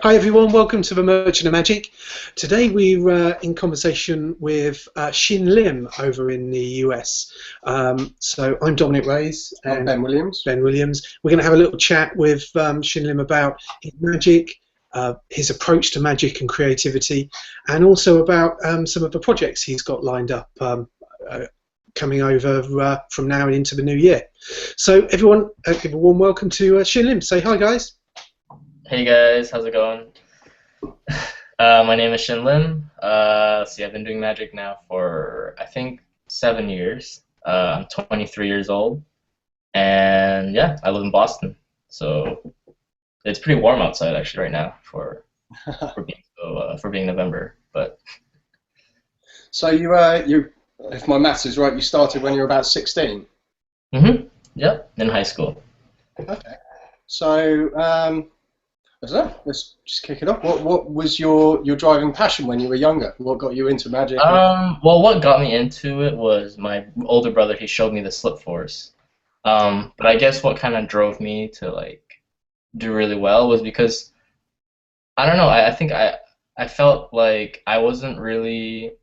Hi everyone, welcome to the Merchant of Magic. Today we're in conversation with Shin Lim over in the US. So I'm Dominic Reyes I'm and Ben Williams. Ben Williams. We're going to have a little chat with Shin Lim about his magic, his approach to magic and creativity, and also about some of the projects he's got lined up coming over from now and into the new year. So everyone, give a warm welcome to Shin Lim. Say hi guys. Hey guys, how's it going? My name is Shin Lim. See, I've been doing magic now for I think 7 years. I'm 23 years old, and yeah, I live in Boston. So it's pretty warm outside actually right now for being November. But So if my maths is right, you started when you were about 16. yep, in high school. Okay. So I don't know. Let's just kick it off. What was your driving passion when you were younger? What got you into magic? Well, what got me into it was my older brother. He showed me the slip force. But I guess what kind of drove me to like do really well was because I don't know. I think I felt like I wasn't really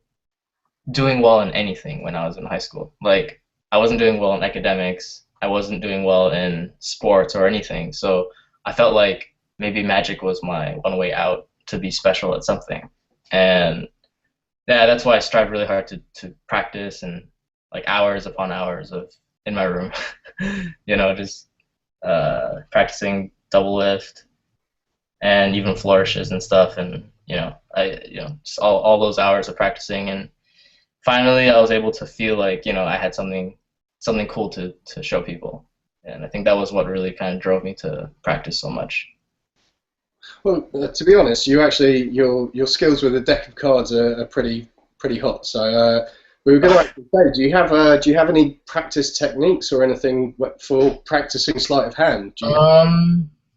doing well in anything when I was in high school. Like I wasn't doing well in academics. I wasn't doing well in sports or anything. So I felt like maybe magic was my one way out to be special at something. And yeah, that's why I strive really hard to practice and like hours upon hours of in my room, just practicing double lift and even flourishes and stuff. And just all those hours of practicing. And finally, I was able to feel like I had something cool to show people. And I think that was what really kind of drove me to practice so much. Well, to be honest, your skills with a deck of cards are pretty hot. So we were going to actually say, do you have any practice techniques or anything for practicing sleight of hand? Do you have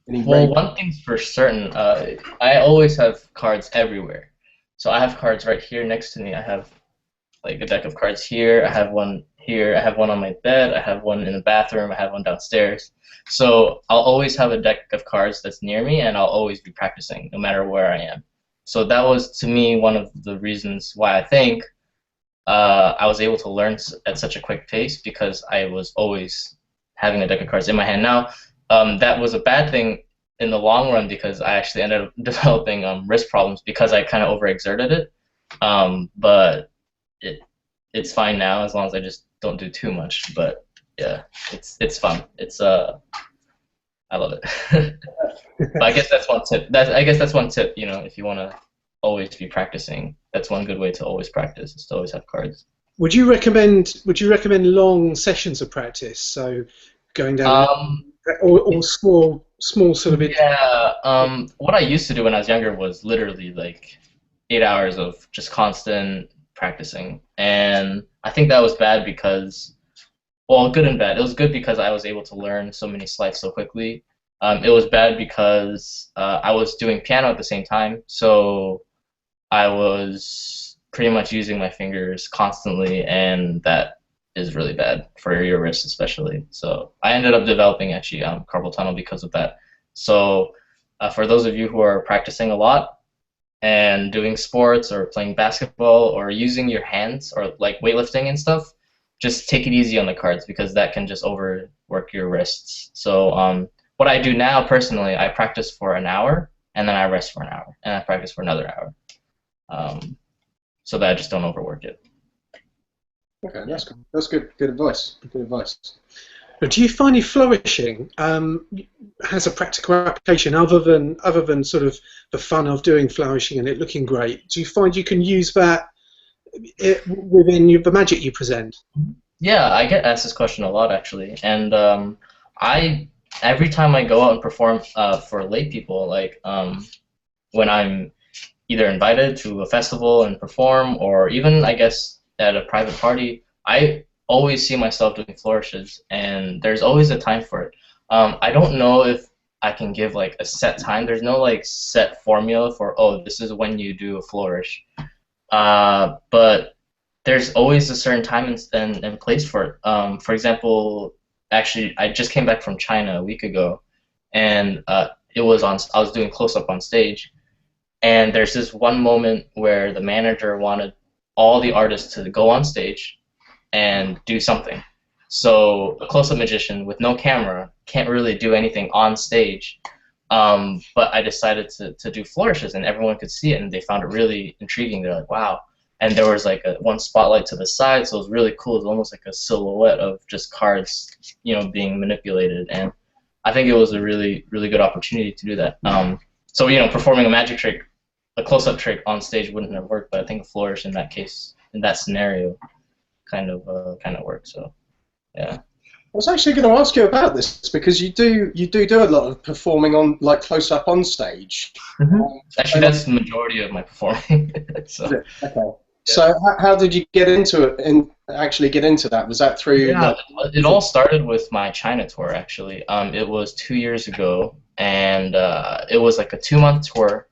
any Well, one thing's for certain, I always have cards everywhere. So I have cards right here next to me. I have like a deck of cards here. I have one here. I have one on my bed. I have one in the bathroom. I have one downstairs. So I'll always have a deck of cards that's near me, and I'll always be practicing, no matter where I am. So that was, to me, one of the reasons why I think I was able to learn at such a quick pace, because I was always having a deck of cards in my hand. Now, that was a bad thing in the long run, because I actually ended up developing wrist problems because I kind of overexerted it. But it's fine now, as long as I just don't do too much. But yeah, it's fun. I love it. But I guess that's one tip. That's one tip. If you want to always be practicing, that's one good way to always practice, is to always have cards. Would you recommend long sessions of practice? So going down or small sort of. Yeah. What I used to do when I was younger was literally like 8 hours of just constant practicing, and I think that was bad because, well, good and bad. It was good because I was able to learn so many sleights so quickly. It was bad because I was doing piano at the same time, so I was pretty much using my fingers constantly, and that is really bad for your wrist especially. So I ended up developing actually carpal tunnel because of that. So for those of you who are practicing a lot and doing sports or playing basketball or using your hands or like weightlifting and stuff, just take it easy on the cards, because that can just overwork your wrists. So what I do now personally, I practice for an hour, and then I rest for an hour, and I practice for another hour, so that I just don't overwork it. Okay, that's good. That's good. Good advice. Good advice. But do you find your flourishing has a practical application other than sort of the fun of doing flourishing and it looking great? Do you find you can use that within the magic you present? Yeah, I get asked this question a lot actually, and every time I go out and perform for lay people, like when I'm either invited to a festival and perform, or even I guess at a private party, I always see myself doing flourishes, and there's always a time for it. I don't know if I can give like a set time. There's no like set formula for, oh, this is when you do a flourish. But there's always a certain time and place for it. For example, actually, I just came back from China a week ago, and it it was on. I was doing close up on stage, and there's this one moment where the manager wanted all the artists to go on stage and do something. So a close-up magician with no camera can't really do anything on stage. But I decided to do flourishes, and everyone could see it, and they found it really intriguing. They're like, wow. And there was like one spotlight to the side, so it was really cool. It was almost like a silhouette of just cards, being manipulated. And I think it was a really, really good opportunity to do that. So, performing a magic trick, a close-up trick on stage wouldn't have worked, but I think a flourish in that case, in that scenario, kind of worked. So, yeah. I was actually going to ask you about this because you do a lot of performing on like close up on stage. Mm-hmm. Actually, that's the majority of my performing. So. Okay. Yeah. So how did you get into it and actually get into that? Was that through? Yeah, it all started with my China tour. Actually, it was 2 years ago, and it was like a 2-month tour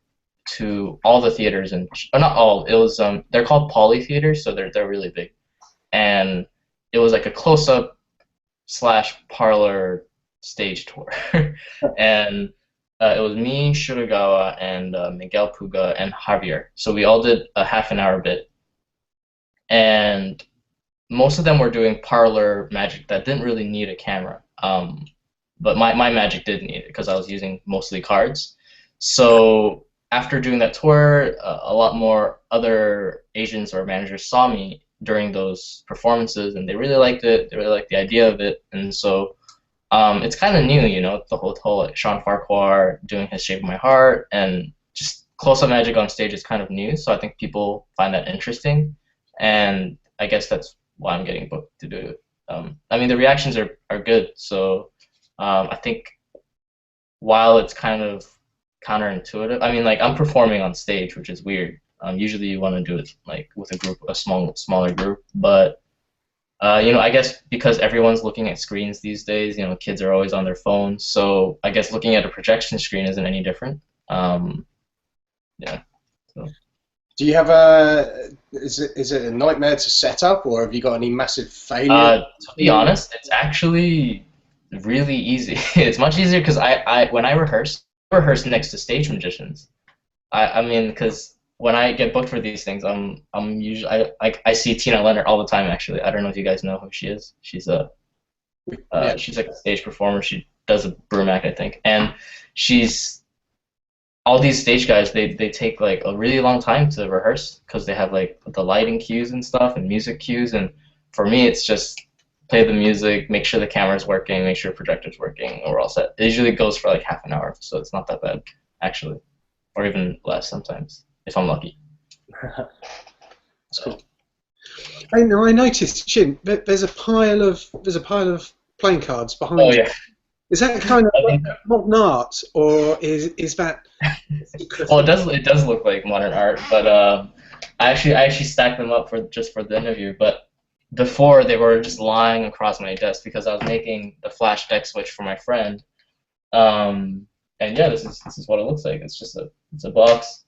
to all the theaters, and not all. It was they're called poly theaters, so they're really big, and it was like a close up / parlor stage tour. And it was me, Shiragawa, and Miguel Puga, and Javier. So we all did a half-an-hour bit. And most of them were doing parlor magic that didn't really need a camera. But my magic did need it because I was using mostly cards. So after doing that tour, a lot more other agents or managers saw me during those performances, and they really liked it. They really liked the idea of it, and so it's kind of new, the whole like Sean Farquhar doing his Shape of My Heart, and just close-up magic on stage is kind of new. So I think people find that interesting, and I guess that's why I'm getting booked to do it. I mean, the reactions are good, so I think while it's kind of counterintuitive, I mean, like I'm performing on stage, which is weird. Usually you want to do it like with a group, a smaller group, but I guess because everyone's looking at screens these days, kids are always on their phones, so I guess looking at a projection screen isn't any different. Yeah. So. Do you have is it a nightmare to set up, or have you got any massive failure? To be honest, it's actually really easy. It's much easier because when I rehearse next to stage magicians. I mean, because when I get booked for these things, I'm usually I see Tina Leonard all the time. Actually, I don't know if you guys know who she is. She's she's like a stage performer. She does a broom act, I think, and she's all these stage guys. They take like a really long time to rehearse because they have like the lighting cues and stuff and music cues. And for me, it's just play the music, make sure the camera's working, make sure the projector's working, and we're all set. It usually goes for like half an hour, so it's not that bad actually, or even less sometimes. If I'm lucky. That's cool. I noticed, Shin, there's a pile of playing cards behind you. Yeah. Is that kind of like modern art, or is that? Well, it does look like modern art, but I actually stacked them up just for the interview. But before they were just lying across my desk because I was making the flash deck switch for my friend. And yeah, this is what it looks like. It's just a box.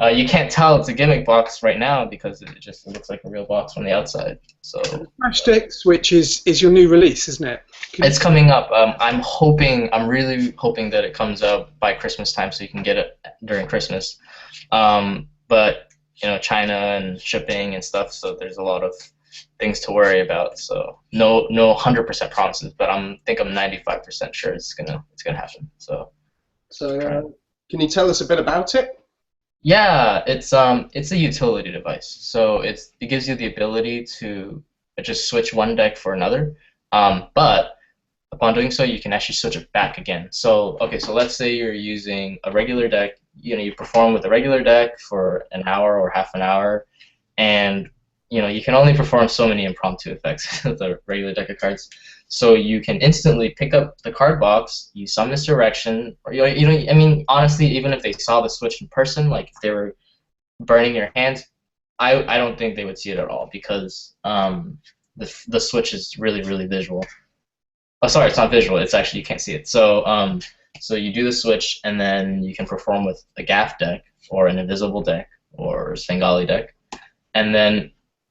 You can't tell it's a gimmick box right now because it looks like a real box from the outside. So Flash Deck Switch is your new release, isn't it? It's coming up. I'm really hoping that it comes out by Christmas time so you can get it during Christmas. But China and shipping and stuff, so there's a lot of things to worry about. So no 100% promises, but I'm 95% sure it's gonna happen. So can you tell us a bit about it? Yeah, it's a utility device. So it gives you the ability to just switch one deck for another. But upon doing so, you can actually switch it back again. So so let's say you're using a regular deck. You perform with a regular deck for an hour or half an hour, and you can only perform so many impromptu effects with a regular deck of cards. So you can instantly pick up the card box, use some misdirection, or I mean, honestly, even if they saw the switch in person, like if they were burning your hands, I don't think they would see it at all because the switch is really, really visual. Oh, sorry, it's not visual. It's actually you can't see it. So so you do the switch, and then you can perform with a gaff deck or an invisible deck or Svengali deck, and then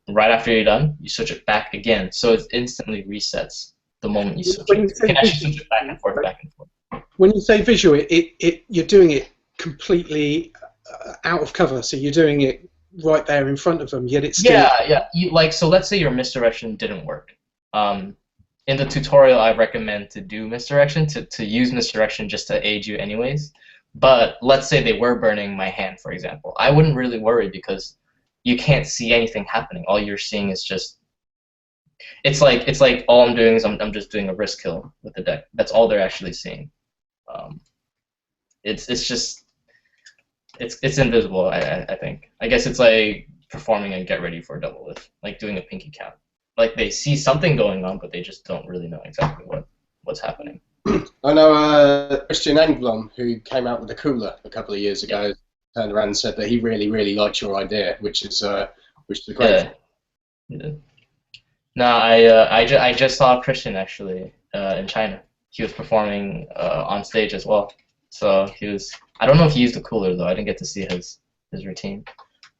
right after you're done, you switch it back again, so it instantly resets the moment you switch it. You can actually switch it back and forth, back and forth. When you say visual, you're doing it completely out of cover, so you're doing it right there in front of them, yet it's still... Yeah. Like, so let's say your misdirection didn't work. In the tutorial, I recommend to do misdirection, to use misdirection just to aid you anyways. But let's say they were burning my hand, for example. I wouldn't really worry because you can't see anything happening. All you're seeing is just... It's like all I'm doing is I'm just doing a wrist kill with the deck. That's all they're actually seeing. It's just... It's invisible, I think. I guess it's like performing a get ready for a double lift, like doing a pinky count. Like they see something going on, but they just don't really know exactly what's happening. I know Christian Lim, who came out with a cooler a couple of years ago, turned around and said that he really, really liked your idea, which is a great. Yeah. No, I just saw Christian actually in China. He was performing on stage as well. So he was... I don't know if he used the cooler though. I didn't get to see his routine.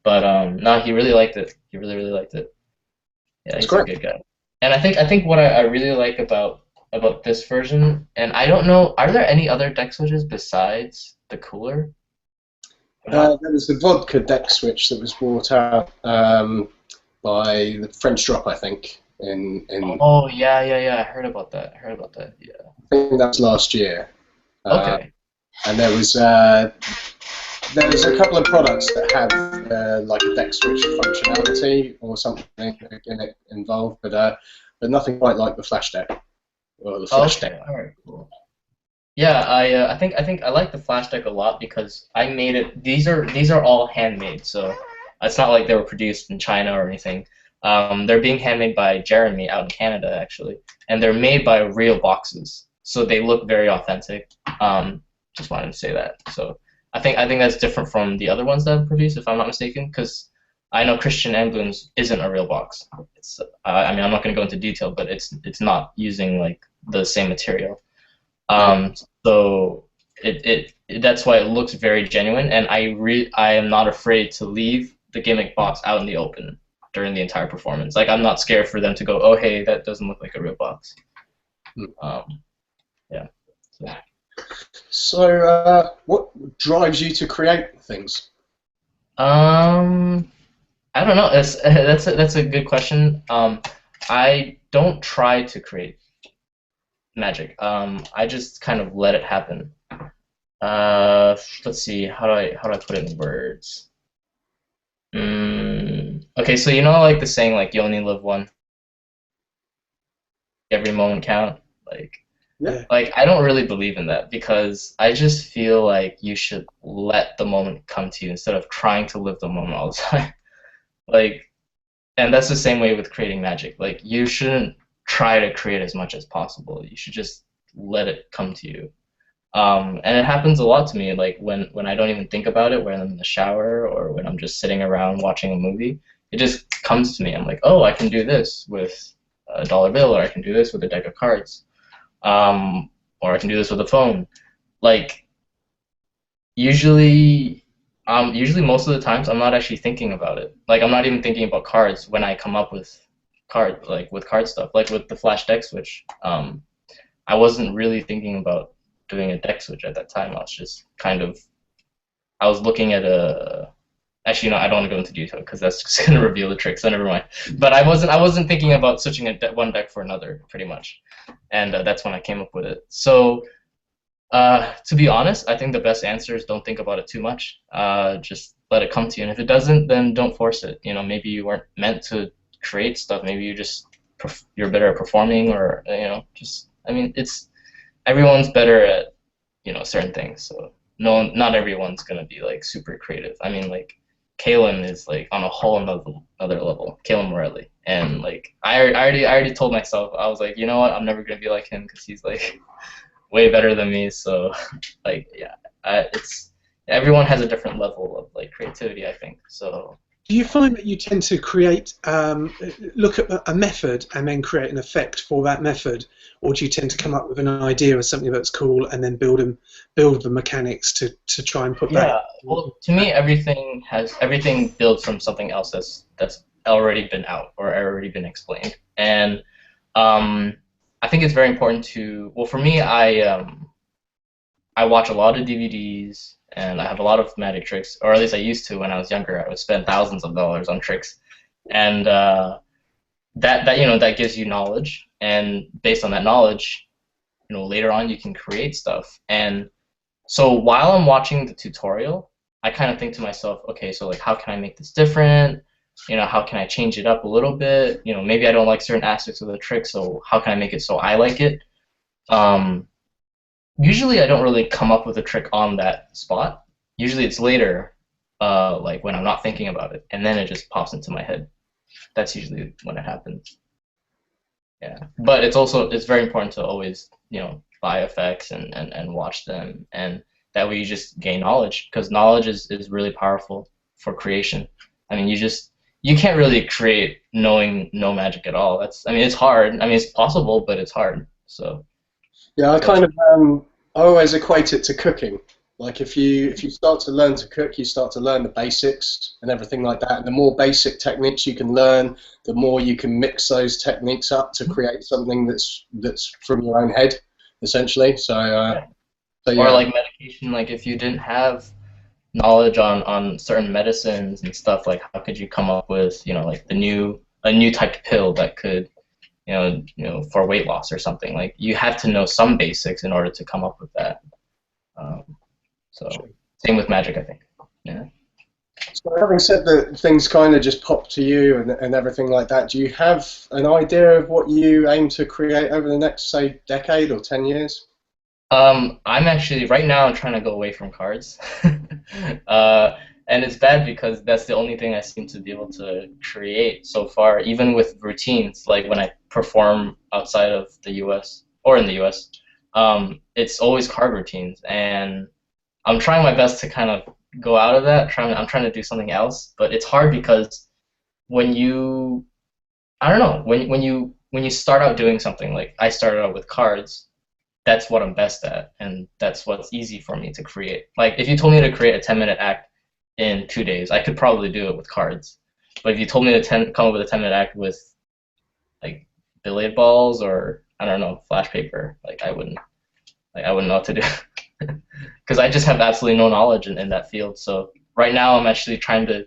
But no, he really liked it. He really, really liked it. Yeah, he's a good guy. And I think what I really like about this version, and I don't know, are there any other deck switches besides the cooler? There was the vodka deck switch that was brought out by the French Drop, I think. Oh yeah. I heard about that. Yeah. I think that was last year. Okay. And there was a couple of products that have like a deck switch functionality or something in it involved, but nothing quite like the flash deck or the flash deck. All right, cool. Yeah, I think I like the flash deck a lot because I made it. These are all handmade, so it's not like they were produced in China or anything. They're being handmade by Jeremy out in Canada actually, and they're made by real boxes, so they look very authentic. Just wanted to say that. So I think that's different from the other ones that I've produced, if I'm not mistaken, because I know Christian Emblems isn't a real box. It's I mean, I'm not going to go into detail, but it's not using like the same material. So that's why it looks very genuine, and I am not afraid to leave the gimmick box out in the open during the entire performance. Like I'm not scared for them to go, oh hey, that doesn't look like a real box. Yeah. So, what drives you to create things? I don't know. That's a good question. I don't try to create magic. I just kind of let it happen. Let's see. How do I put it in words? Okay, so you know, like the saying, like you only live one. Every moment count. Yeah. Like I don't really believe in that because I just feel like you should let the moment come to you instead of trying to live the moment all the time. And that's the same way with creating magic. Like you shouldn't try to create as much as possible. You should just let it come to you. And it happens a lot to me, like when I don't even think about it, when I'm in the shower or when I'm just sitting around watching a movie, it just comes to me. I'm like, oh, I can do this with a dollar bill, or I can do this with a deck of cards. Or I can do this with a phone. Like, usually most of the times I'm not actually thinking about it. Like, I'm not even thinking about cards when I come up with card stuff. Like with the flash deck switch, I wasn't really thinking about doing a deck switch at that time. I was just I was looking at a... Actually, no, I don't want to go into detail because that's just going to reveal the trick, so never mind. But I wasn't thinking about switching one deck for another, pretty much. And that's when I came up with it. So, to be honest, I think the best answer is don't think about it too much. Just let it come to you. And if it doesn't, then don't force it. You know, maybe you weren't meant to create stuff. Maybe you're better at performing, or, I mean, everyone's better at, certain things. So not everyone's going to be, like, super creative. I mean, like, Kalen is like on a whole another level, Kalen Morelli, and like I already told myself, I was like, you know what, I'm never gonna be like him because he's like way better than me. So like everyone has a different level of like creativity, I think. So do you find that you tend to create look at a method and then create an effect for that method, or do you tend to come up with an idea of something that's cool and then build the mechanics to try and put that? Yeah, well, to me, everything builds from something else that's already been out or already been explained. And I think it's very important to, well, for me, I watch a lot of DVDs, and I have a lot of magic tricks, or at least I used to when I was younger. I would spend thousands of dollars on tricks, and that gives you knowledge, and based on that knowledge, later on you can create stuff. And so while I'm watching the tutorial, I kind of think to myself, okay, so like how can I make this different? How can I change it up a little bit? Maybe I don't like certain aspects of the trick, so how can I make it so I like it? Usually I don't really come up with a trick on that spot. Usually it's later, like when I'm not thinking about it, and then it just pops into my head. That's usually when it happens. Yeah, but it's very important to always buy effects and watch them, and that way you just gain knowledge, because knowledge is really powerful for creation. I mean, you can't really create knowing no magic at all. It's hard. I mean, it's possible, but it's hard. So Yeah, I always equate it to cooking. Like if you start to learn to cook, you start to learn the basics and everything like that. And the more basic techniques you can learn, the more you can mix those techniques up to create something that's from your own head, essentially. yeah. So yeah. Or like medication, like if you didn't have knowledge on certain medicines and stuff, like how could you come up with like a new type of pill that could for weight loss or something? Like you have to know some basics in order to come up with that. So same with magic, I think. Yeah. So having said that things kind of just pop to you and everything like that, do you have an idea of what you aim to create over the next, say, decade or 10 years? I'm actually right now I'm trying to go away from cards, and it's bad because that's the only thing I seem to be able to create so far. Even with routines, like when I perform outside of the U.S. or in the U.S., it's always card routines, and I'm trying my best to kind of go out of that. I'm trying to do something else, but it's hard because when you, I don't know, when you start out doing something, like I started out with cards, that's what I'm best at, and that's what's easy for me to create. Like if you told me to create a 10-minute act in 2 days, I could probably do it with cards. But if you told me to come up with a 10-minute act with like billiard balls or I don't know, flash paper, like I wouldn't know what to do. Because I just have absolutely no knowledge in that field. So right now I'm actually trying to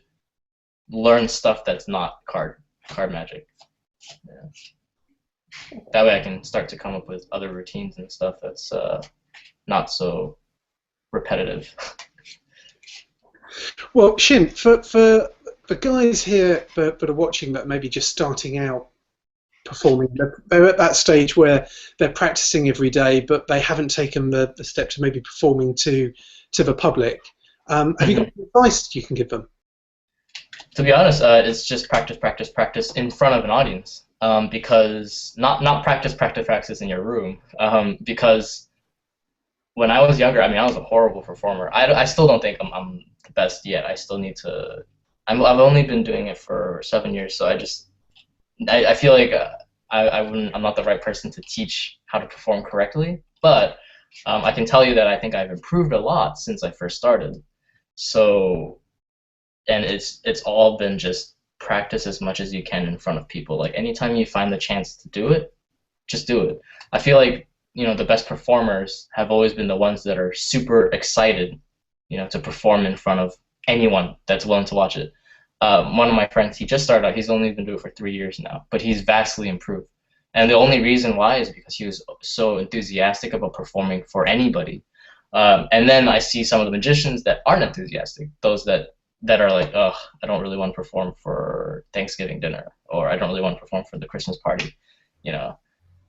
learn stuff that's not card magic. Yeah. That way I can start to come up with other routines and stuff that's not so repetitive. Well, Shin, for the guys here that are watching that are maybe just starting out performing, they're at that stage where they're practicing every day, but they haven't taken the step to maybe performing to the public. Have you got any advice you can give them? To be honest, it's just practice in front of an audience. Because not practice in your room. Because when I was younger, I mean, I was a horrible performer. I still don't think I'm the best yet. I still need to. I've only been doing it for 7 years, so I feel like I'm not the right person to teach how to perform correctly. But I can tell you that I think I've improved a lot since I first started. So, and it's all been just practice as much as you can in front of people. Like anytime you find the chance to do it, just do it. I feel like the best performers have always been the ones that are super excited to perform in front of anyone that's willing to watch it. One of my friends, he just started out, he's only been doing it for 3 years now, but he's vastly improved, and the only reason why is because he was so enthusiastic about performing for anybody. And then I see some of the magicians that aren't enthusiastic, those that are like, ugh, I don't really want to perform for Thanksgiving dinner, or I don't really want to perform for the Christmas party,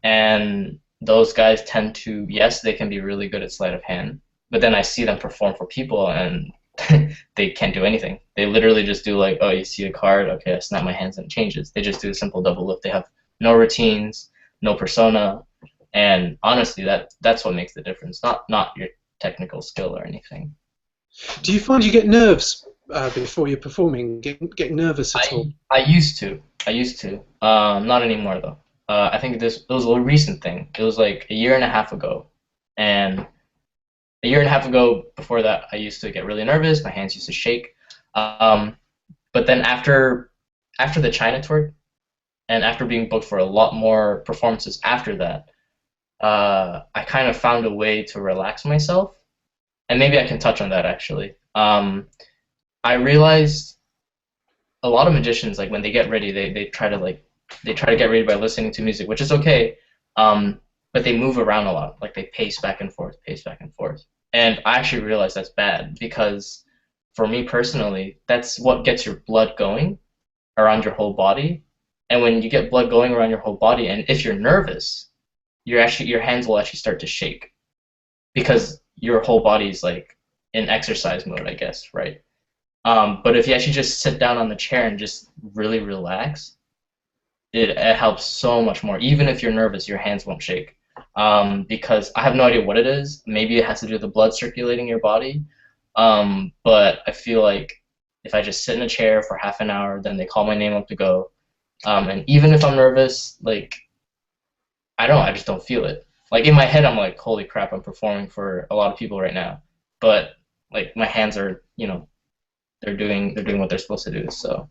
And those guys tend to, yes, they can be really good at sleight of hand, but then I see them perform for people and they can't do anything. They literally just do like, oh, you see a card, okay, I snap my hands and it changes. They just do a simple double lift. They have no routines, no persona, and honestly, that's what makes the difference, not your technical skill or anything. Do you find you get nerves before you're performing? Get nervous at all? I used to. Not anymore though. I think it was a recent thing. It was like a year and a half ago, and a year and a half ago before that, I used to get really nervous. My hands used to shake. But then after the China tour, and after being booked for a lot more performances after that, I kind of found a way to relax myself. and maybe I can touch on that actually. I realized a lot of magicians, like when they get ready, they try to get ready by listening to music, which is okay. But they move around a lot, like they pace back and forth, pace back and forth. And I actually realized that's bad because for me personally, that's what gets your blood going around your whole body. And when you get blood going around your whole body, and if you're nervous, your hands will actually start to shake because your whole body's like in exercise mode, I guess, right? But if you actually just sit down on the chair and just really relax, it helps so much more. Even if you're nervous, your hands won't shake. Because I have no idea what it is. Maybe it has to do with the blood circulating your body. But I feel like if I just sit in a chair for half an hour, then they call my name up to go. And even if I'm nervous, like, I don't know, I just don't feel it. Like in my head, I'm like, holy crap, I'm performing for a lot of people right now. But like my hands are, you know, they're doing what they're supposed to do. So.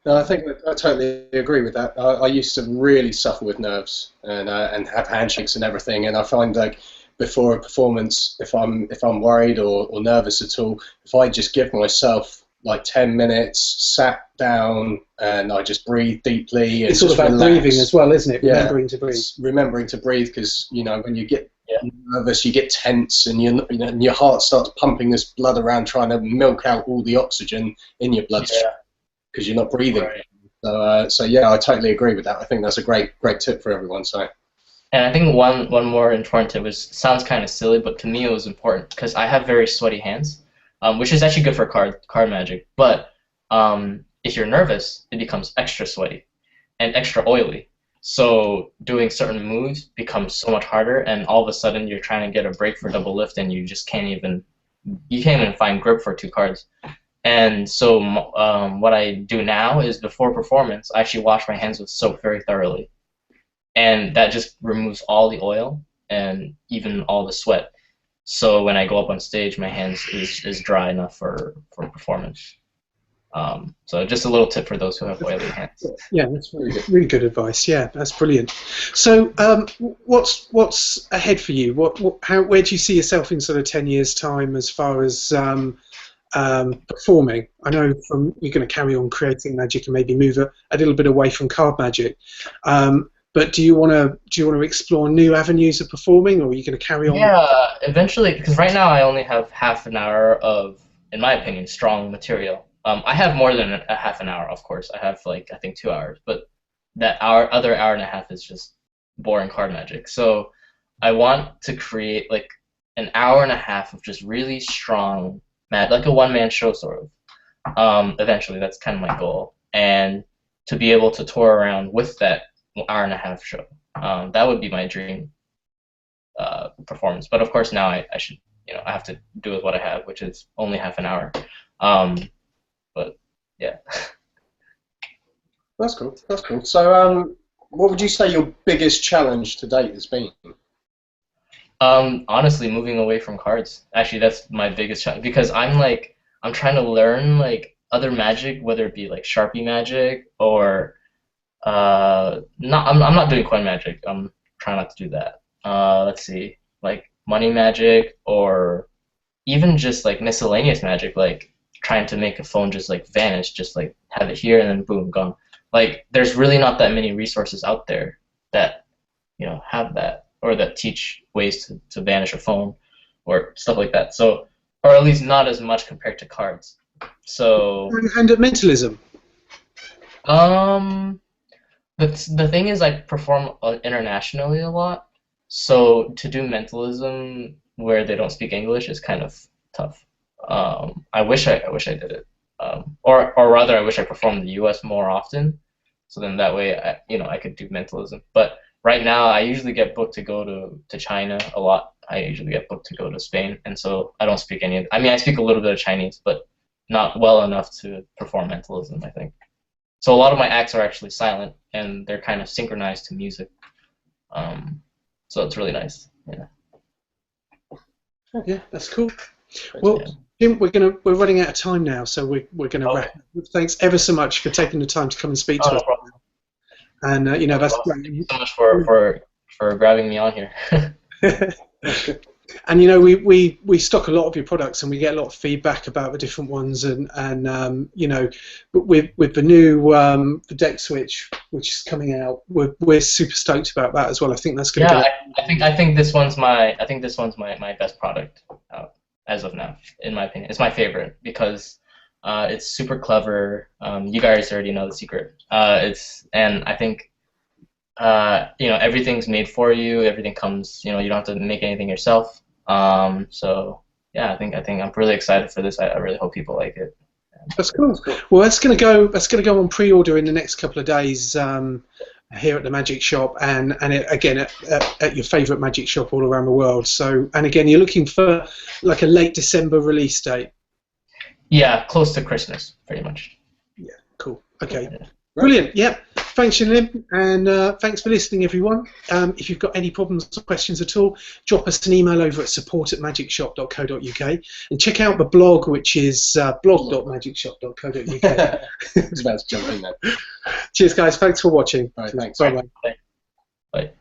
No, I think I totally agree with that. I used to really suffer with nerves and have handshakes and everything, and I find like before a performance, if I'm worried or nervous at all, if I just give myself like 10 minutes, sat down, and I just breathe deeply. And it's all about relax. Breathing as well, isn't it? Yeah, remembering to breathe. Remembering to breathe, because you know when you get nervous, you get tense, and and your heart starts pumping this blood around, trying to milk out all the oxygen in your bloodstream. Yeah. Because you're not breathing. Right. So yeah, I totally agree with that. I think that's a great tip for everyone. So. And I think one more important tip, which sounds kind of silly, but to me it was important because I have very sweaty hands, which is actually good for card magic. But if you're nervous, it becomes extra sweaty and extra oily. So doing certain moves becomes so much harder, and all of a sudden you're trying to get a break for double lift, and you just can't even find grip for 2 cards. And so what I do now is before performance, I actually wash my hands with soap very thoroughly. And that just removes all the oil and even all the sweat. So when I go up on stage, my hands is dry enough for performance. So just a little tip for those who have oily hands. Yeah, that's really good advice. Yeah, that's brilliant. So what's ahead for you? Where do you see yourself in sort of 10 years' time as far as performing? I know you're going to carry on creating magic and maybe move a little bit away from card magic. But do you want to explore new avenues of performing, or are you going to carry on? Yeah, eventually, because right now I only have half an hour of, in my opinion, strong material. I have more than a half an hour, of course. I have like I think 2 hours, but that other hour and a half is just boring card magic. So I want to create like an hour and a half of just really strong like a one-man show sort of. Eventually, that's kind of my goal, and to be able to tour around with that hour and a half show. That would be my dream performance. But of course, now I should, I have to do with what I have, which is only half an hour. But yeah. That's cool. That's cool. So, what would you say your biggest challenge to date has been? Honestly, moving away from cards. Actually, that's my biggest challenge because I'm trying to learn like other magic, whether it be like Sharpie magic or I'm not doing coin magic. I'm trying not to do that. Let's see, like money magic or even just like miscellaneous magic, like trying to make a phone just like vanish, just like have it here and then boom, gone. Like there's really not that many resources out there that have that or that teach ways to vanish a phone or stuff like that. So, or at least not as much compared to cards. So. And at mentalism. The thing is, I perform internationally a lot, so to do mentalism where they don't speak English is kind of tough. I wish I did it, or rather, I wish I performed in the U.S. more often, so then that way, I could do mentalism. But right now, I usually get booked to go to China a lot. I usually get booked to go to Spain, and so I don't speak any. I mean, I speak a little bit of Chinese, but not well enough to perform mentalism, I think. So a lot of my acts are actually silent, and they're kind of synchronized to music. So it's really nice. Yeah. Yeah, that's cool. Well, Jim, we're running out of time now, so we're gonna wrap. Thanks ever so much for taking the time to come and speak to us. Problem. And that's great. Thank you so much for grabbing me on here. And you know, we stock a lot of your products, and we get a lot of feedback about the different ones, and you know, but with the new the deck switch which is coming out, we're super stoked about that as well. I think that's going to Yeah, go. I think this one's my best product out as of now, in my opinion. It's my favorite because it's super clever. You guys already know the secret. And I think you know, everything's made for you. Everything comes, you know, you don't have to make anything yourself. So yeah, I think I'm really excited for this. I really hope people like it. That's cool. Well, that's going to go. That's going to go on pre-order in the next couple of days here at the Magic Shop, and again at your favourite Magic Shop all around the world. So, and again, you're looking for like a late December release date. Yeah, close to Christmas, pretty much. Yeah, cool. Okay, Yeah. brilliant. Yeah, thanks, Shin Lim, and thanks for listening, everyone. If you've got any problems or questions at all, drop us an email over at support@magicshop.co.uk, and check out the blog, which is blog.magicshop.co.uk. I was about to jump in there. Cheers, guys. Thanks for watching. All right, thanks. Bye-bye. Bye.